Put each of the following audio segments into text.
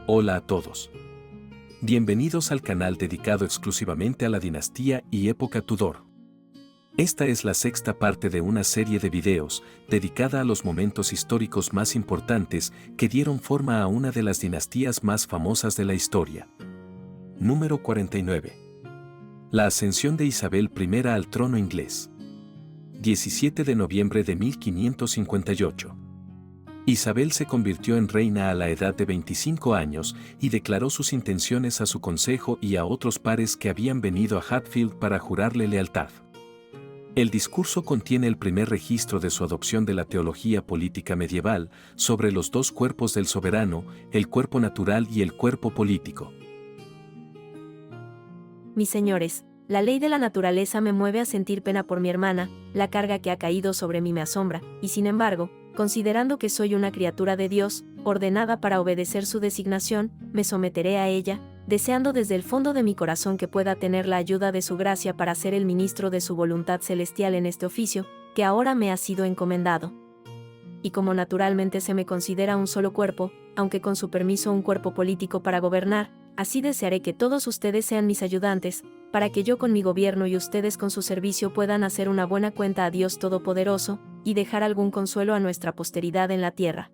Hola a todos. Bienvenidos al canal dedicado exclusivamente a la dinastía y época Tudor. Esta es la sexta parte de una serie de videos dedicada a los momentos históricos más importantes que dieron forma a una de las dinastías más famosas de la historia. Número 49. La ascensión de Isabel I al trono inglés. 17 de noviembre de 1558. Isabel se convirtió en reina a la edad de 25 años y declaró sus intenciones a su consejo y a otros pares que habían venido a Hatfield para jurarle lealtad. El discurso contiene el primer registro de su adopción de la teología política medieval sobre los dos cuerpos del soberano, el cuerpo natural y el cuerpo político. Mis señores, la ley de la naturaleza me mueve a sentir pena por mi hermana, la carga que ha caído sobre mí me asombra, y sin embargo, considerando que soy una criatura de Dios, ordenada para obedecer su designación, me someteré a ella, deseando desde el fondo de mi corazón que pueda tener la ayuda de su gracia para ser el ministro de su voluntad celestial en este oficio, que ahora me ha sido encomendado. Y como naturalmente se me considera un solo cuerpo, aunque con su permiso un cuerpo político para gobernar, así desearé que todos ustedes sean mis ayudantes, para que yo con mi gobierno y ustedes con su servicio puedan hacer una buena cuenta a Dios Todopoderoso, y dejar algún consuelo a nuestra posteridad en la tierra.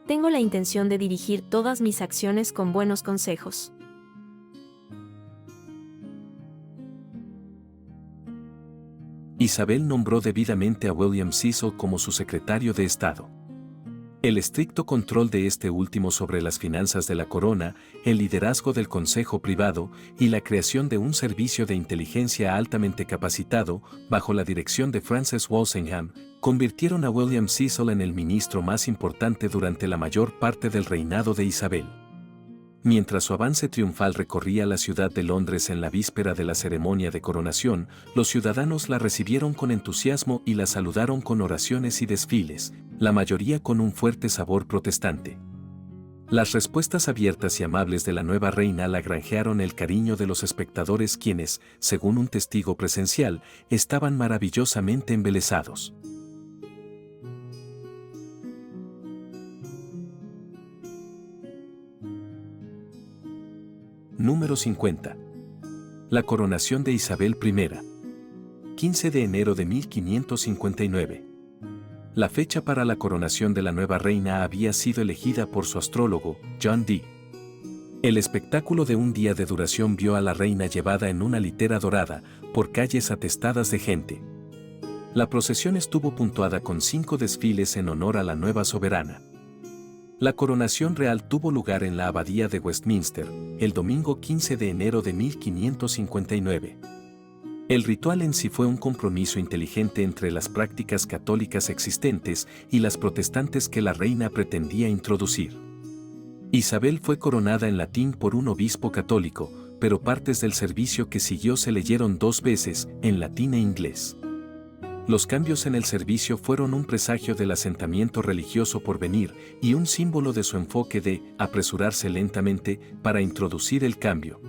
Tengo la intención de dirigir todas mis acciones con buenos consejos. Isabel nombró debidamente a William Cecil como su secretario de Estado. El estricto control de este último sobre las finanzas de la corona, el liderazgo del consejo privado y la creación de un servicio de inteligencia altamente capacitado, bajo la dirección de Francis Walsingham, convirtieron a William Cecil en el ministro más importante durante la mayor parte del reinado de Isabel. Mientras su avance triunfal recorría la ciudad de Londres en la víspera de la ceremonia de coronación, los ciudadanos la recibieron con entusiasmo y la saludaron con oraciones y desfiles, la mayoría con un fuerte sabor protestante. Las respuestas abiertas y amables de la nueva reina la granjearon el cariño de los espectadores quienes, según un testigo presencial, estaban maravillosamente embelesados. Número 50. La coronación de Isabel I. 15 de enero de 1559. La fecha para la coronación de la nueva reina había sido elegida por su astrólogo, John Dee. El espectáculo de un día de duración vio a la reina llevada en una litera dorada, por calles atestadas de gente. La procesión estuvo puntuada con 5 desfiles en honor a la nueva soberana. La coronación real tuvo lugar en la abadía de Westminster, el domingo 15 de enero de 1559. El ritual en sí fue un compromiso inteligente entre las prácticas católicas existentes y las protestantes que la reina pretendía introducir. Isabel fue coronada en latín por un obispo católico, pero partes del servicio que siguió se leyeron 2 veces, en latín e inglés. Los cambios en el servicio fueron un presagio del asentamiento religioso por venir y un símbolo de su enfoque de apresurarse lentamente para introducir el cambio.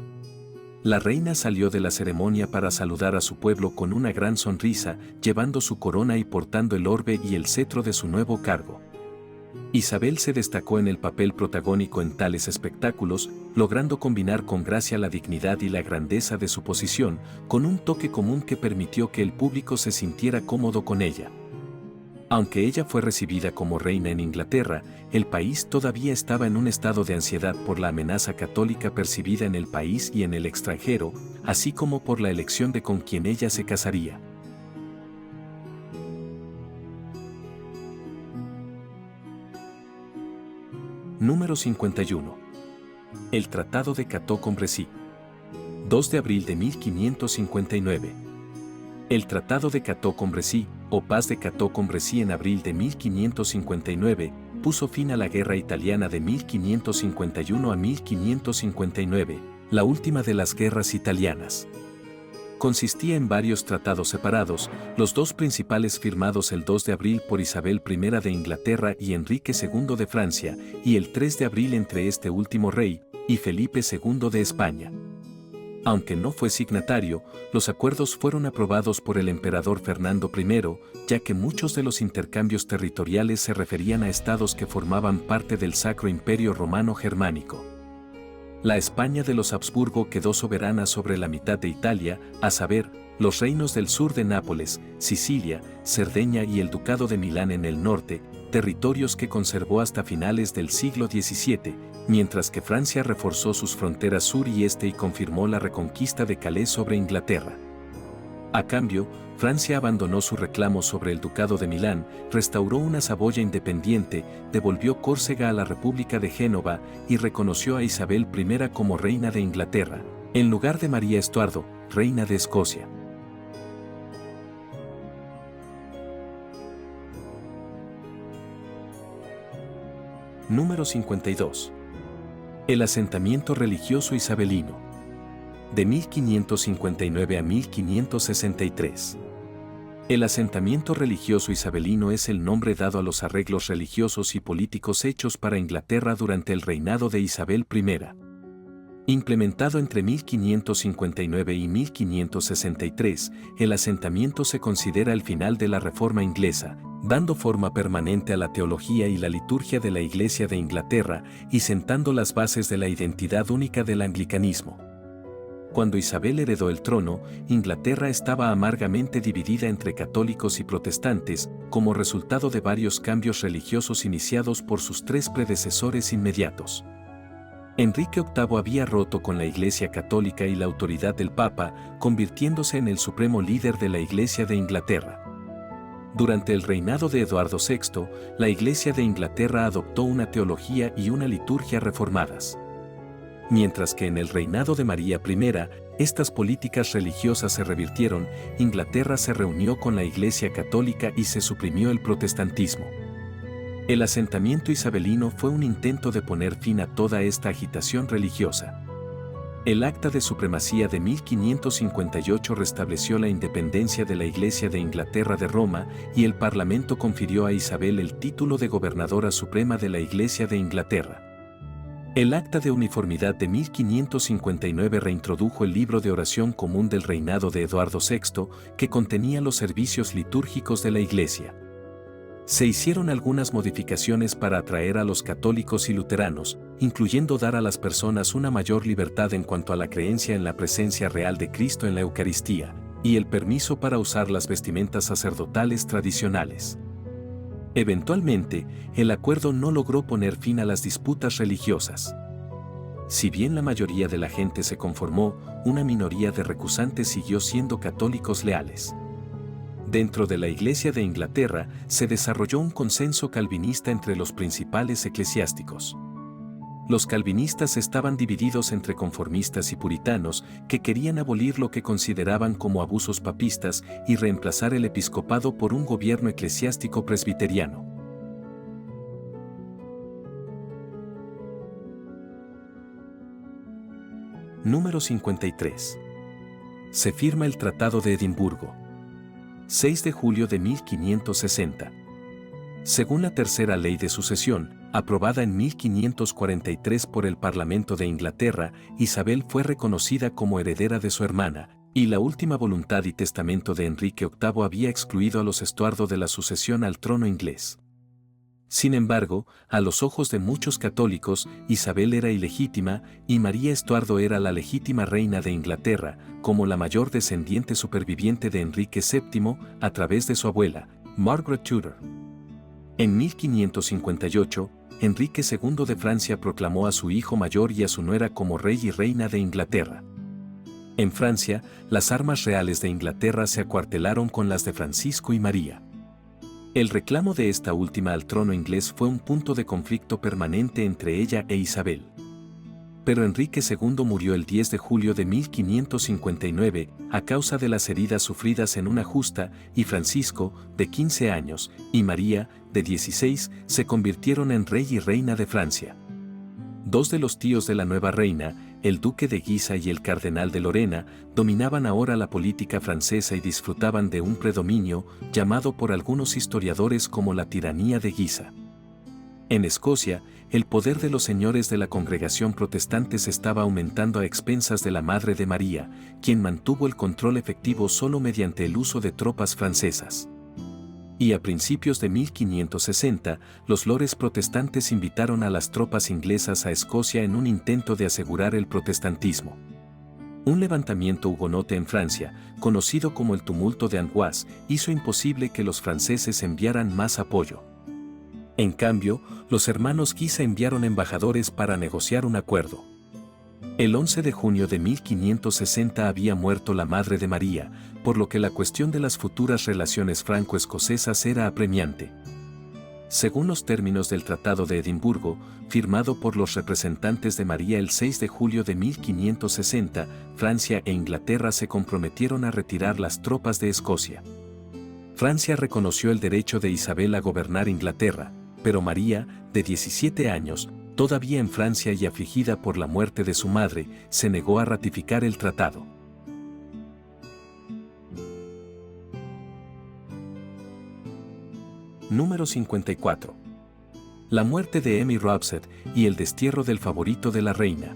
La reina salió de la ceremonia para saludar a su pueblo con una gran sonrisa, llevando su corona y portando el orbe y el cetro de su nuevo cargo. Isabel se destacó en el papel protagónico en tales espectáculos, logrando combinar con gracia la dignidad y la grandeza de su posición, con un toque común que permitió que el público se sintiera cómodo con ella. Aunque ella fue recibida como reina en Inglaterra, el país todavía estaba en un estado de ansiedad por la amenaza católica percibida en el país y en el extranjero, así como por la elección de con quien ella se casaría. Número 51. El Tratado de Cateau-Cambrésis. 2 de abril de 1559. El Tratado de Cateau-Cambrésis, o Paz de Cateau-Cambrésis en abril de 1559, puso fin a la Guerra Italiana de 1551 a 1559, la última de las guerras italianas. Consistía en varios tratados separados, los 2 principales firmados el 2 de abril por Isabel I de Inglaterra y Enrique II de Francia, y el 3 de abril entre este último rey y Felipe II de España. Aunque no fue signatario, los acuerdos fueron aprobados por el emperador Fernando I, ya que muchos de los intercambios territoriales se referían a estados que formaban parte del Sacro Imperio Romano Germánico. La España de los Habsburgo quedó soberana sobre la mitad de Italia, a saber, los reinos del sur de Nápoles, Sicilia, Cerdeña y el Ducado de Milán en el norte, territorios que conservó hasta finales del siglo XVII, mientras que Francia reforzó sus fronteras sur y este y confirmó la reconquista de Calais sobre Inglaterra. A cambio, Francia abandonó su reclamo sobre el Ducado de Milán, restauró una Saboya independiente, devolvió Córcega a la República de Génova y reconoció a Isabel I como reina de Inglaterra, en lugar de María Estuardo, reina de Escocia. Número 52. El asentamiento religioso isabelino. De 1559 a 1563. El asentamiento religioso isabelino es el nombre dado a los arreglos religiosos y políticos hechos para Inglaterra durante el reinado de Isabel I. Implementado entre 1559 y 1563, el asentamiento se considera el final de la Reforma inglesa, dando forma permanente a la teología y la liturgia de la Iglesia de Inglaterra y sentando las bases de la identidad única del anglicanismo. Cuando Isabel heredó el trono, Inglaterra estaba amargamente dividida entre católicos y protestantes, como resultado de varios cambios religiosos iniciados por sus tres predecesores inmediatos. Enrique VIII había roto con la Iglesia católica y la autoridad del Papa, convirtiéndose en el supremo líder de la Iglesia de Inglaterra. Durante el reinado de Eduardo VI, la Iglesia de Inglaterra adoptó una teología y una liturgia reformadas. Mientras que en el reinado de María I, estas políticas religiosas se revirtieron, Inglaterra se reunió con la Iglesia católica y se suprimió el protestantismo. El asentamiento isabelino fue un intento de poner fin a toda esta agitación religiosa. El Acta de Supremacía de 1558 restableció la independencia de la Iglesia de Inglaterra de Roma y el Parlamento confirió a Isabel el título de Gobernadora Suprema de la Iglesia de Inglaterra. El Acta de Uniformidad de 1559 reintrodujo el libro de oración común del reinado de Eduardo VI, que contenía los servicios litúrgicos de la Iglesia. Se hicieron algunas modificaciones para atraer a los católicos y luteranos, incluyendo dar a las personas una mayor libertad en cuanto a la creencia en la presencia real de Cristo en la Eucaristía, y el permiso para usar las vestimentas sacerdotales tradicionales. Eventualmente, el acuerdo no logró poner fin a las disputas religiosas. Si bien la mayoría de la gente se conformó, una minoría de recusantes siguió siendo católicos leales. Dentro de la Iglesia de Inglaterra se desarrolló un consenso calvinista entre los principales eclesiásticos. Los calvinistas estaban divididos entre conformistas y puritanos que querían abolir lo que consideraban como abusos papistas y reemplazar el episcopado por un gobierno eclesiástico presbiteriano. Número 53. Se firma el Tratado de Edimburgo. 6 de julio de 1560. Según la tercera ley de sucesión, aprobada en 1543 por el Parlamento de Inglaterra, Isabel fue reconocida como heredera de su hermana, y la última voluntad y testamento de Enrique VIII había excluido a los Estuardo de la sucesión al trono inglés. Sin embargo, a los ojos de muchos católicos, Isabel era ilegítima y María Estuardo era la legítima reina de Inglaterra, como la mayor descendiente superviviente de Enrique VII a través de su abuela, Margaret Tudor. En 1558, Enrique II de Francia proclamó a su hijo mayor y a su nuera como rey y reina de Inglaterra. En Francia, las armas reales de Inglaterra se acuartelaron con las de Francisco y María. El reclamo de esta última al trono inglés fue un punto de conflicto permanente entre ella e Isabel. Pero Enrique II murió el 10 de julio de 1559 a causa de las heridas sufridas en una justa, y Francisco, de 15 años, y María, de 16, se convirtieron en rey y reina de Francia. Dos de los tíos de la nueva reina, el duque de Guisa y el cardenal de Lorena, dominaban ahora la política francesa y disfrutaban de un predominio llamado por algunos historiadores como la tiranía de Guisa. En Escocia, el poder de los señores de la congregación protestante se estaba aumentando a expensas de la Madre de María, quien mantuvo el control efectivo solo mediante el uso de tropas francesas. Y a principios de 1560, los lores protestantes invitaron a las tropas inglesas a Escocia en un intento de asegurar el protestantismo. Un levantamiento hugonote en Francia, conocido como el tumulto de Amboise, hizo imposible que los franceses enviaran más apoyo. En cambio, los hermanos Guisa enviaron embajadores para negociar un acuerdo. El 11 de junio de 1560 había muerto la madre de María, por lo que la cuestión de las futuras relaciones franco-escocesas era apremiante. Según los términos del Tratado de Edimburgo, firmado por los representantes de María el 6 de julio de 1560, Francia e Inglaterra se comprometieron a retirar las tropas de Escocia. Francia reconoció el derecho de Isabel a gobernar Inglaterra, pero María, de 17 años, todavía en Francia y afligida por la muerte de su madre, se negó a ratificar el tratado. Número 54. La muerte de Emmy Robsart y el destierro del favorito de la reina.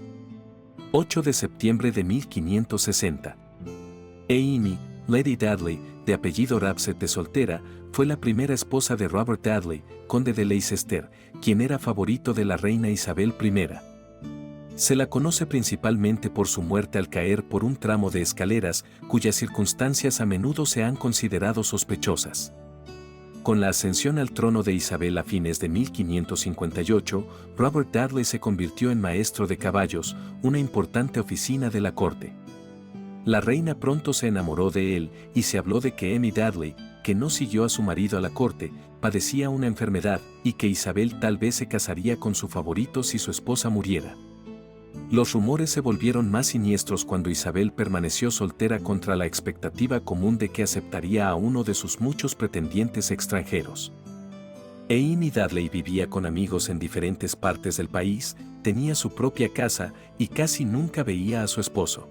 8 de septiembre de 1560. Amy, Lady Dudley, de apellido Robsart de soltera, fue la primera esposa de Robert Dudley, conde de Leicester, quien era favorito de la reina Isabel I. Se la conoce principalmente por su muerte al caer por un tramo de escaleras, cuyas circunstancias a menudo se han considerado sospechosas. Con la ascensión al trono de Isabel a fines de 1558, Robert Dudley se convirtió en maestro de caballos, una importante oficina de la corte. La reina pronto se enamoró de él y se habló de que Emmy Dudley, que no siguió a su marido a la corte, padecía una enfermedad y que Isabel tal vez se casaría con su favorito si su esposa muriera. Los rumores se volvieron más siniestros cuando Isabel permaneció soltera contra la expectativa común de que aceptaría a uno de sus muchos pretendientes extranjeros. Amy Dudley vivía con amigos en diferentes partes del país, tenía su propia casa y casi nunca veía a su esposo.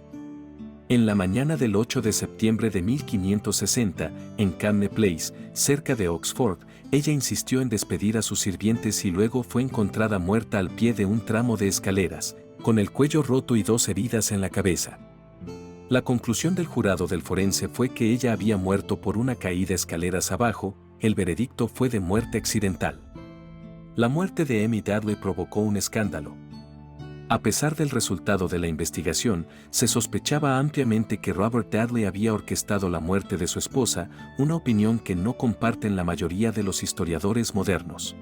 En la mañana del 8 de septiembre de 1560, en Camden Place, cerca de Oxford, ella insistió en despedir a sus sirvientes y luego fue encontrada muerta al pie de un tramo de escaleras, con el cuello roto y 2 heridas en la cabeza. La conclusión del jurado del forense fue que ella había muerto por una caída escaleras abajo. El veredicto fue de muerte accidental. La muerte de Emmy Dudley provocó un escándalo. A pesar del resultado de la investigación, se sospechaba ampliamente que Robert Dudley había orquestado la muerte de su esposa, una opinión que no comparten la mayoría de los historiadores modernos.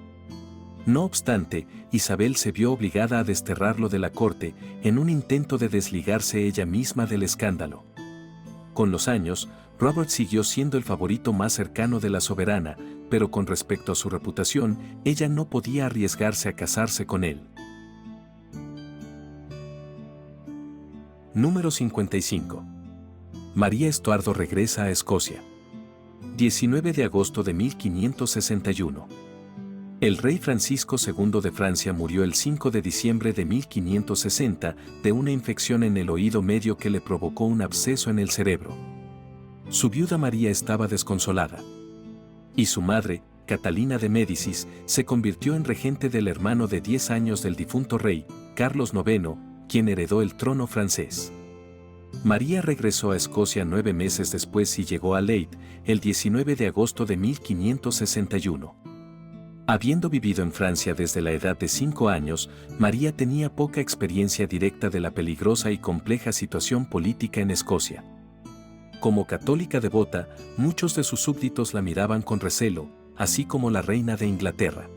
No obstante, Isabel se vio obligada a desterrarlo de la corte, en un intento de desligarse ella misma del escándalo. Con los años, Robert siguió siendo el favorito más cercano de la soberana, pero con respecto a su reputación, ella no podía arriesgarse a casarse con él. Número 55. María Estuardo regresa a Escocia. 19 de agosto de 1561. El rey Francisco II de Francia murió el 5 de diciembre de 1560 de una infección en el oído medio que le provocó un absceso en el cerebro. Su viuda María estaba desconsolada. Y su madre, Catalina de Médicis, se convirtió en regente del hermano de 10 años del difunto rey, Carlos IX, quien heredó el trono francés. María regresó a Escocia 9 meses después y llegó a Leith, el 19 de agosto de 1561. Habiendo vivido en Francia desde la edad de 5 años, María tenía poca experiencia directa de la peligrosa y compleja situación política en Escocia. Como católica devota, muchos de sus súbditos la miraban con recelo, así como la reina de Inglaterra.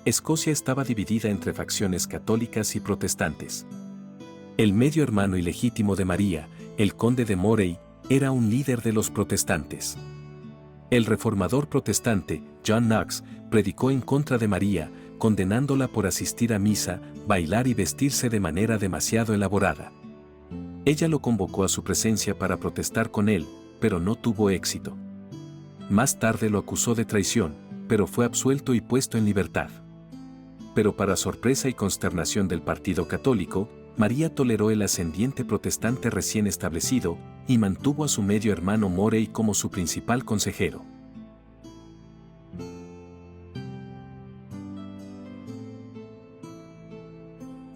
Escocia estaba dividida entre facciones católicas y protestantes. El medio hermano ilegítimo de María, el conde de Moray, era un líder de los protestantes. El reformador protestante, John Knox, predicó en contra de María, condenándola por asistir a misa, bailar y vestirse de manera demasiado elaborada. Ella lo convocó a su presencia para protestar con él, pero no tuvo éxito. Más tarde lo acusó de traición, pero fue absuelto y puesto en libertad. Pero para sorpresa y consternación del Partido Católico, María toleró el ascendiente protestante recién establecido y mantuvo a su medio hermano Moray como su principal consejero.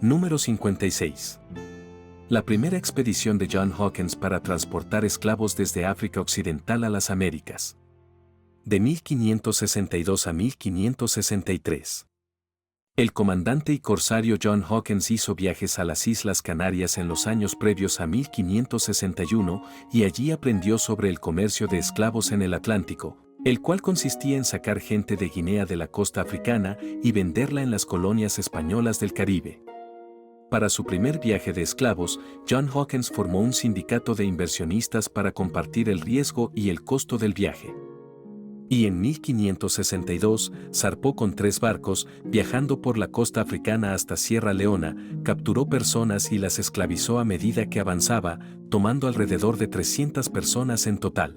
Número 56. La primera expedición de John Hawkins para transportar esclavos desde África Occidental a las Américas. de 1562 a 1563. El comandante y corsario John Hawkins hizo viajes a las Islas Canarias en los años previos a 1561 y allí aprendió sobre el comercio de esclavos en el Atlántico, el cual consistía en sacar gente de Guinea de la costa africana y venderla en las colonias españolas del Caribe. Para su primer viaje de esclavos, John Hawkins formó un sindicato de inversionistas para compartir el riesgo y el costo del viaje. Y en 1562 zarpó con 3 barcos, viajando por la costa africana hasta Sierra Leona, capturó personas y las esclavizó a medida que avanzaba, tomando alrededor de 300 personas en total.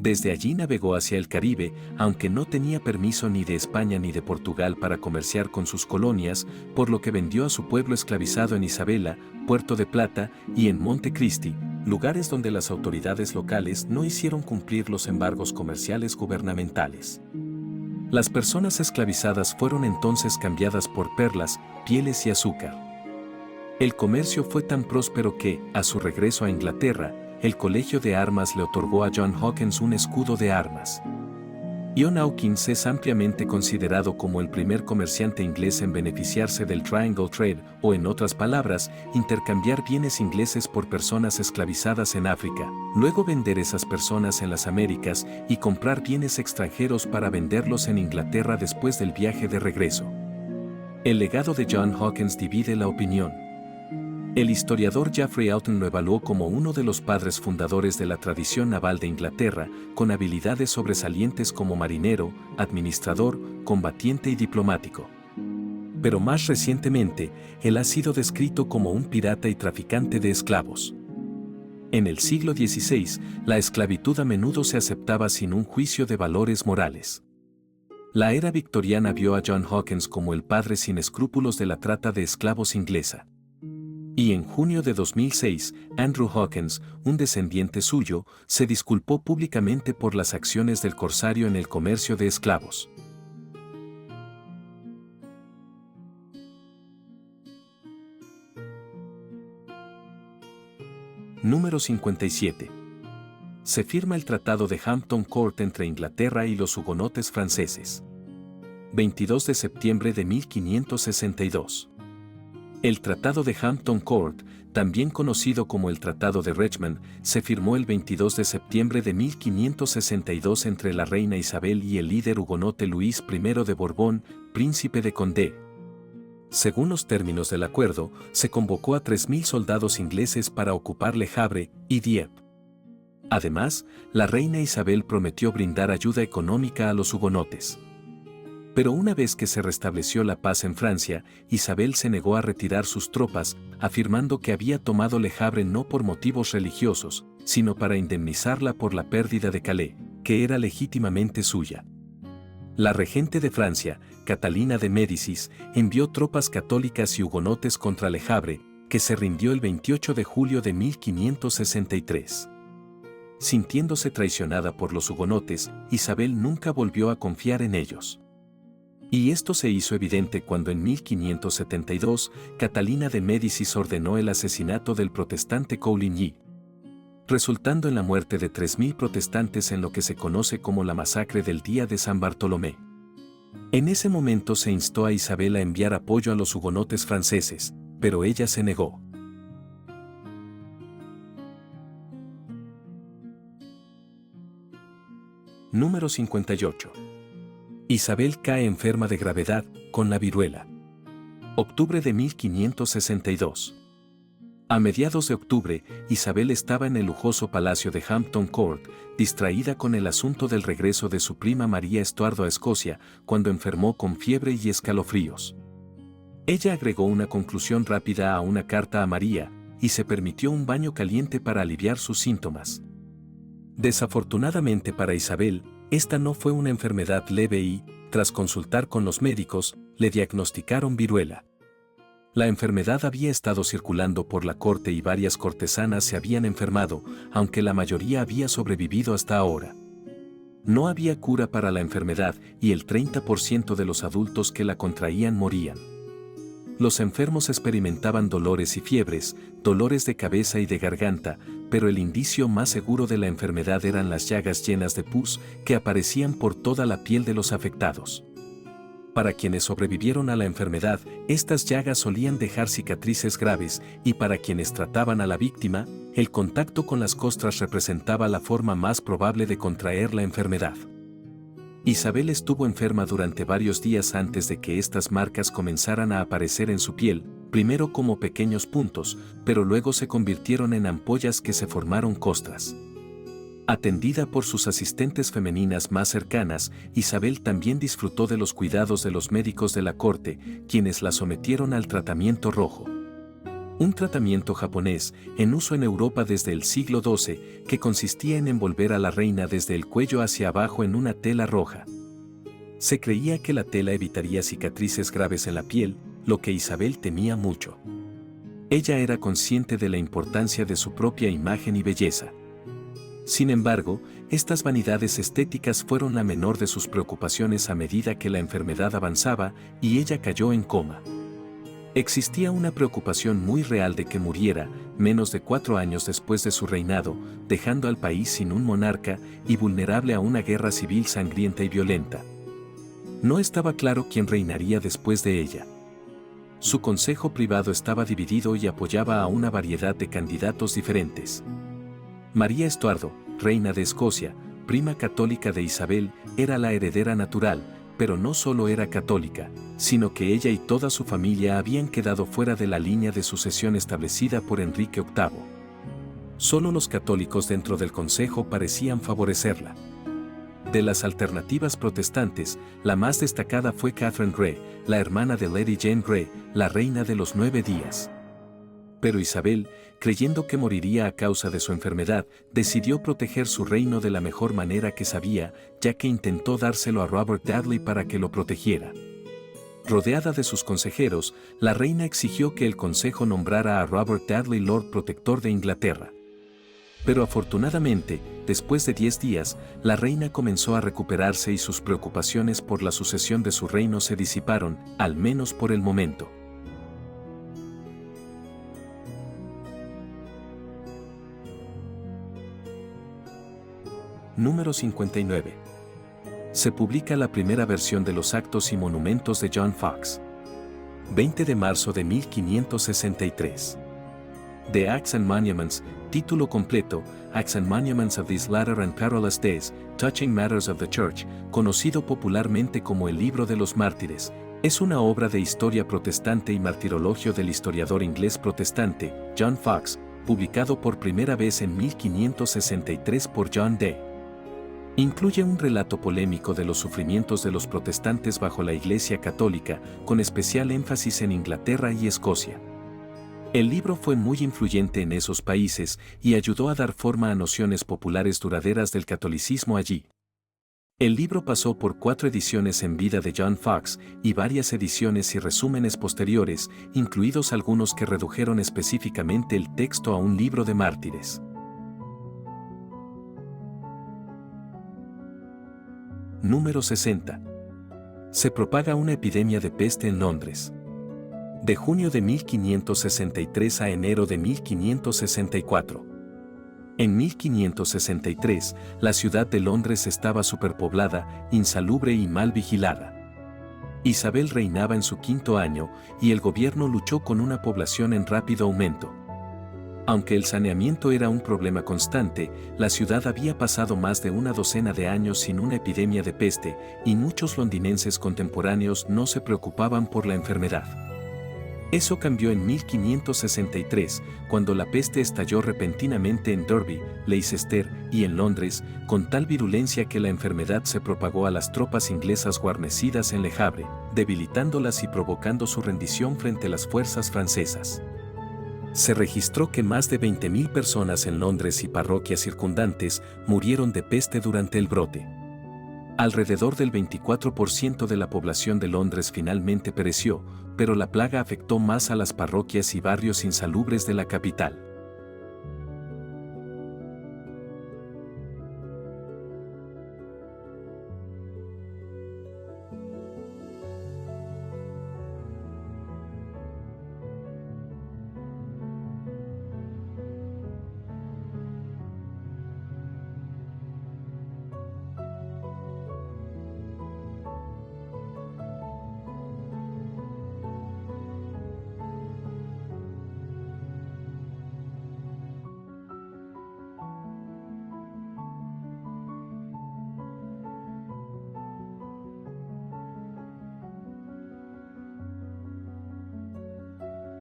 Desde allí navegó hacia el Caribe, aunque no tenía permiso ni de España ni de Portugal para comerciar con sus colonias, por lo que vendió a su pueblo esclavizado en Isabela, Puerto de Plata y en Montecristi, lugares donde las autoridades locales no hicieron cumplir los embargos comerciales gubernamentales. Las personas esclavizadas fueron entonces cambiadas por perlas, pieles y azúcar. El comercio fue tan próspero que, a su regreso a Inglaterra, el Colegio de Armas le otorgó a John Hawkins un escudo de armas. John Hawkins es ampliamente considerado como el primer comerciante inglés en beneficiarse del Triangle Trade, o en otras palabras, intercambiar bienes ingleses por personas esclavizadas en África, luego vender esas personas en las Américas y comprar bienes extranjeros para venderlos en Inglaterra después del viaje de regreso. El legado de John Hawkins divide la opinión. El historiador Geoffrey Aughton lo evaluó como uno de los padres fundadores de la tradición naval de Inglaterra, con habilidades sobresalientes como marinero, administrador, combatiente y diplomático. Pero más recientemente, él ha sido descrito como un pirata y traficante de esclavos. En el siglo XVI, la esclavitud a menudo se aceptaba sin un juicio de valores morales. La era victoriana vio a John Hawkins como el padre sin escrúpulos de la trata de esclavos inglesa. Y en junio de 2006, Andrew Hawkins, un descendiente suyo, se disculpó públicamente por las acciones del corsario en el comercio de esclavos. Número 57. Se firma el Tratado de Hampton Court entre Inglaterra y los hugonotes franceses. 22 de septiembre de 1562. El Tratado de Hampton Court, también conocido como el Tratado de Richmond, se firmó el 22 de septiembre de 1562 entre la reina Isabel y el líder hugonote Luis I de Borbón, príncipe de Condé. Según los términos del acuerdo, se convocó a 3.000 soldados ingleses para ocupar Le Havre y Dieppe. Además, la reina Isabel prometió brindar ayuda económica a los hugonotes. Pero una vez que se restableció la paz en Francia, Isabel se negó a retirar sus tropas, afirmando que había tomado Le Havre no por motivos religiosos, sino para indemnizarla por la pérdida de Calais, que era legítimamente suya. La regente de Francia, Catalina de Médicis, envió tropas católicas y hugonotes contra Le Havre, que se rindió el 28 de julio de 1563. Sintiéndose traicionada por los hugonotes, Isabel nunca volvió a confiar en ellos. Y esto se hizo evidente cuando en 1572 Catalina de Médicis ordenó el asesinato del protestante Coligny, resultando en la muerte de 3.000 protestantes en lo que se conoce como la masacre del Día de San Bartolomé. En ese momento se instó a Isabel a enviar apoyo a los hugonotes franceses, pero ella se negó. Número 58. Isabel cae enferma de gravedad, con la viruela. Octubre de 1562. A mediados de octubre, Isabel estaba en el lujoso palacio de Hampton Court, distraída con el asunto del regreso de su prima María Estuardo a Escocia, cuando enfermó con fiebre y escalofríos. Ella agregó una conclusión rápida a una carta a María, y se permitió un baño caliente para aliviar sus síntomas. Desafortunadamente para Isabel, esta no fue una enfermedad leve y, tras consultar con los médicos, le diagnosticaron viruela. La enfermedad había estado circulando por la corte y varias cortesanas se habían enfermado, aunque la mayoría había sobrevivido hasta ahora. No había cura para la enfermedad y el 30% de los adultos que la contraían morían. Los enfermos experimentaban dolores y fiebres, dolores de cabeza y de garganta, pero el indicio más seguro de la enfermedad eran las llagas llenas de pus que aparecían por toda la piel de los afectados. Para quienes sobrevivieron a la enfermedad, estas llagas solían dejar cicatrices graves, y para quienes trataban a la víctima, el contacto con las costras representaba la forma más probable de contraer la enfermedad. Isabel estuvo enferma durante varios días antes de que estas marcas comenzaran a aparecer en su piel, primero como pequeños puntos, pero luego se convirtieron en ampollas que se formaron costras. Atendida por sus asistentes femeninas más cercanas, Isabel también disfrutó de los cuidados de los médicos de la corte, quienes la sometieron al tratamiento rojo. Un tratamiento japonés, en uso en Europa desde el siglo XII, que consistía en envolver a la reina desde el cuello hacia abajo en una tela roja. Se creía que la tela evitaría cicatrices graves en la piel, lo que Isabel temía mucho. Ella era consciente de la importancia de su propia imagen y belleza. Sin embargo, estas vanidades estéticas fueron la menor de sus preocupaciones a medida que la enfermedad avanzaba y ella cayó en coma. Existía una preocupación muy real de que muriera, menos de 4 años después de su reinado, dejando al país sin un monarca y vulnerable a una guerra civil sangrienta y violenta. No estaba claro quién reinaría después de ella. Su consejo privado estaba dividido y apoyaba a una variedad de candidatos diferentes. María Estuardo, reina de Escocia, prima católica de Isabel, era la heredera natural, pero no solo era católica, sino que ella y toda su familia habían quedado fuera de la línea de sucesión establecida por Enrique VIII. Solo los católicos dentro del consejo parecían favorecerla. De las alternativas protestantes, la más destacada fue Catherine Grey, la hermana de Lady Jane Grey, la reina de los 9 días. Pero Isabel, creyendo que moriría a causa de su enfermedad, decidió proteger su reino de la mejor manera que sabía, ya que intentó dárselo a Robert Dudley para que lo protegiera. Rodeada de sus consejeros, la reina exigió que el consejo nombrara a Robert Dudley Lord Protector de Inglaterra. Pero afortunadamente, después de 10 días, la reina comenzó a recuperarse y sus preocupaciones por la sucesión de su reino se disiparon, al menos por el momento. Número 59. Se publica la primera versión de los Actos y Monumentos de John Foxe. 20 de marzo de 1563. The Acts and Monuments, título completo, Acts and Monuments of these Latter and Perilous Days, Touching Matters of the Church, conocido popularmente como el Libro de los Mártires, es una obra de historia protestante y martirologio del historiador inglés protestante, John Foxe, publicado por primera vez en 1563 por John Dee. Incluye un relato polémico de los sufrimientos de los protestantes bajo la Iglesia Católica, con especial énfasis en Inglaterra y Escocia. El libro fue muy influyente en esos países y ayudó a dar forma a nociones populares duraderas del catolicismo allí. El libro pasó por 4 ediciones en vida de John Foxe y varias ediciones y resúmenes posteriores, incluidos algunos que redujeron específicamente el texto a un libro de mártires. Número 60. Se propaga una epidemia de peste en Londres. De junio de 1563 a enero de 1564. En 1563, la ciudad de Londres estaba superpoblada, insalubre y mal vigilada. Isabel reinaba en su 5º año y el gobierno luchó con una población en rápido aumento. Aunque el saneamiento era un problema constante, la ciudad había pasado más de una docena de años sin una epidemia de peste, y muchos londinenses contemporáneos no se preocupaban por la enfermedad. Eso cambió en 1563, cuando la peste estalló repentinamente en Derby, Leicester y en Londres, con tal virulencia que la enfermedad se propagó a las tropas inglesas guarnecidas en Le Havre, debilitándolas y provocando su rendición frente a las fuerzas francesas. Se registró que más de 20.000 personas en Londres y parroquias circundantes murieron de peste durante el brote. Alrededor del 24% de la población de Londres finalmente pereció, pero la plaga afectó más a las parroquias y barrios insalubres de la capital.